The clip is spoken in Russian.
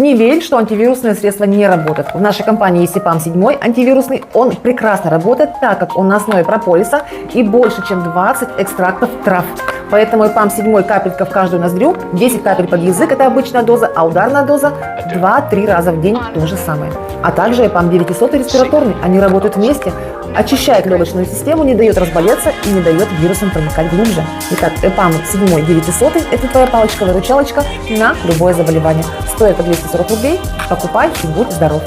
Не верь, что антивирусные средства не работают. В нашей компании есть EPAM 7 антивирусный. Он прекрасно работает, так как он на основе прополиса и больше, чем 20 экстрактов трав. Поэтому EPAM 7 капелька в каждую ноздрю, 10 капель под язык – это обычная доза, а ударная доза 2-3 раза в день – то же самое. А также EPAM 900 и респираторный. Они работают вместе, очищают легочную систему, не дает разболеться и не дает вирусам проникать глубже. Итак, EPAM 7 900 – это твоя палочка-выручалочка на любое заболевание. Стоит по 240 рублей. Покупай и будь здоров.